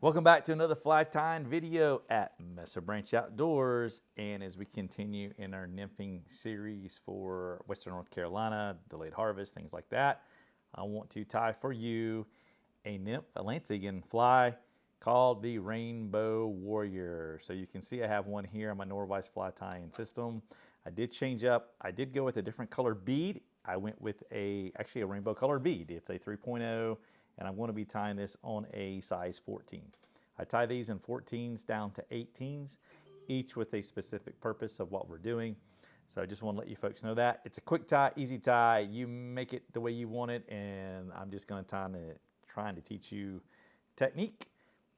Welcome back to another fly tying video at Messer Branch Outdoors. And as we continue in our nymphing series for Western North Carolina, delayed harvest, things like that, I want to tie for you a nymph, a Lansigan fly called the Rainbow Warrior. So you can see I have one here on my Norvise Fly Tying System. I did change up. I did go with a different color bead. I went with actually a rainbow color bead. It's a 3.0. And I'm going to be tying this on a size 14. I tie these in 14s down to 18s, each with a specific purpose of what we're doing. So I just want to let you folks know that. It's a quick tie, easy tie. You make it the way you want it, and I'm just going to trying to teach you technique,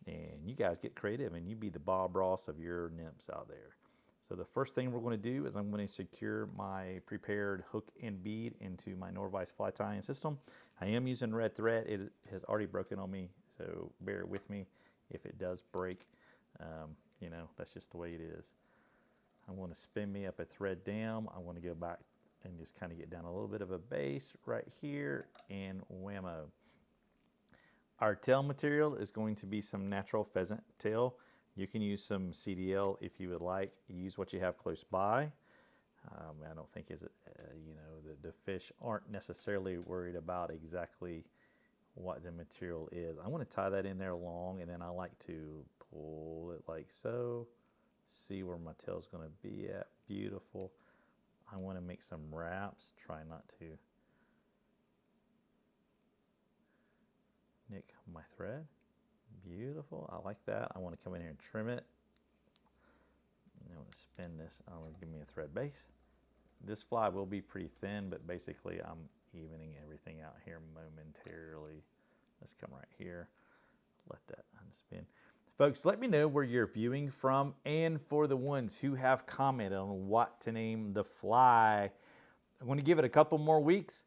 and you guys get creative, and you be the Bob Ross of your nymphs out there. So the first thing we're going to do is I'm going to secure my prepared hook and bead into my Norvise Fly Tying System. I am using red thread. It has already broken on me, so bear with me if it does break. You know, that's just the way it is. I want to spin me up a thread down. I want to go back and just kind of get down a little bit of a base right here, and whammo. Our tail material is going to be some natural pheasant tail. You can use some CDL if you would like. Use what you have close by. I don't think the fish aren't necessarily worried about exactly what the material is. I want to tie that in there long, and then I like to pull it like so. See where my tail's going to be at. Beautiful. I want to make some wraps. Try not to nick my thread. Beautiful. I like that. I want to come in here and trim it. I want to spin this. I want to give me a thread base. This fly will be pretty thin, but basically I'm evening everything out here momentarily. Let's come right here. Let that unspin. Folks, let me know where you're viewing from, and for the ones who have commented on what to name the fly, I'm going to give it a couple more weeks.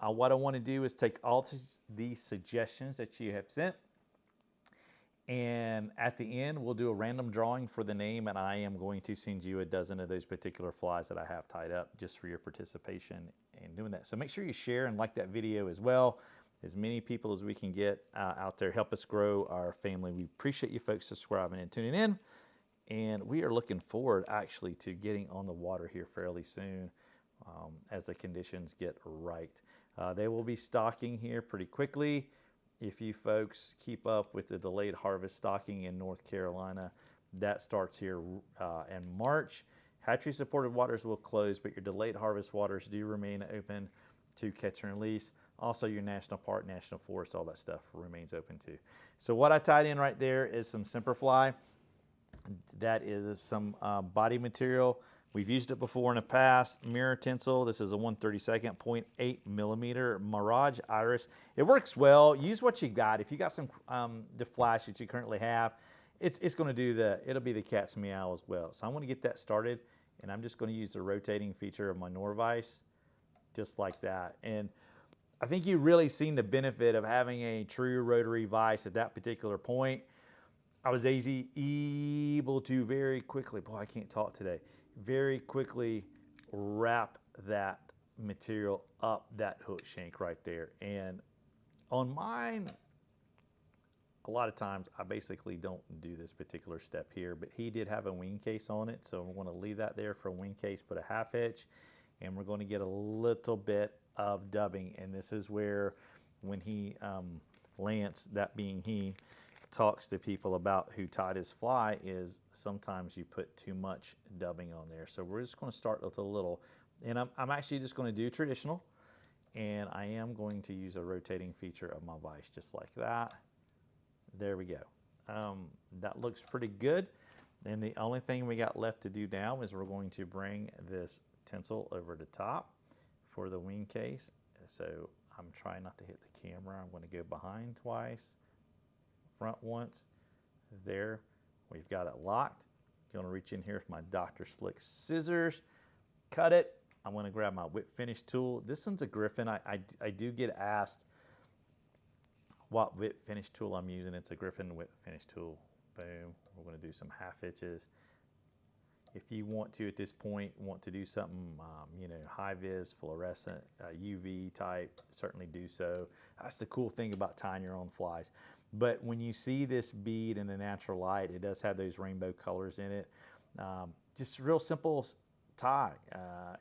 What I want to do is take all these suggestions that you have sent, and at the end, we'll do a random drawing for the name, and I am going to send you a dozen of those particular flies that I have tied up just for your participation in doing that. So make sure you share and like that video as well. As many people as we can get out there, help us grow our family. We appreciate you folks subscribing and tuning in, and we are looking forward actually to getting on the water here fairly soon as the conditions get right. They will be stocking here pretty quickly. If you folks keep up with the delayed harvest stocking in North Carolina, that starts here in March. Hatchery supported waters will close, but your delayed harvest waters do remain open to catch and release. Also your national park, national forest, all that stuff remains open too. So what I tied in right there is some Semperfly. That is some body material. We've used it before in the past. Mirror tinsel. This is a 1/32 0.8 millimeter Mirage Iris. It works well. Use what you got. If you got some the flash that you currently have, it's going to do it'll be the cat's meow as well. So I want to get that started, and I'm just going to use the rotating feature of my Norvise, just like that. And I think you really seen the benefit of having a true rotary vise at that particular point. I was able to very quickly, boy, I can't talk today, very quickly wrap that material up that hook shank right there. And on mine, a lot of times I basically don't do this particular step here, but he did have a wing case on it, so we're going to leave that there for a wing case, put a half hitch, and we're going to get a little bit of dubbing. And this is where when he, Lance, that being he, talks to people about who tied his fly, is sometimes you put too much dubbing on there. So we're just going to start with a little, and I'm actually just going to do traditional, and I am going to use a rotating feature of my vise just like that. There we go. That looks pretty good. And the only thing we got left to do now is we're going to bring this tinsel over the top for the wing case. So I'm trying not to hit the camera. I'm going to go behind twice, front once. There, we've got it locked. I'm going to reach in here with my Dr. Slick scissors, cut it. I'm going to grab my whip finish tool. This one's a Griffin. I do get asked what whip finish tool I'm using. It's a Griffin whip finish tool. Boom. We're going to do some half hitches. If you want to, at this point, want to do something, high vis, fluorescent, UV type, certainly do so. That's the cool thing about tying your own flies. But when you see this bead in the natural light, it does have those rainbow colors in it. Just real simple tie.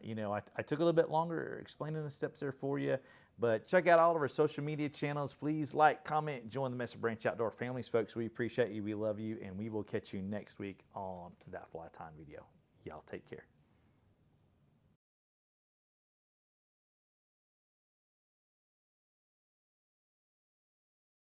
You know, I took a little bit longer explaining the steps there for you, but check out all of our social media channels. Please like, comment, join the Mesa Branch Outdoor families, folks. We appreciate you, we love you, and we will catch you next week on that fly tying video. Y'all take care.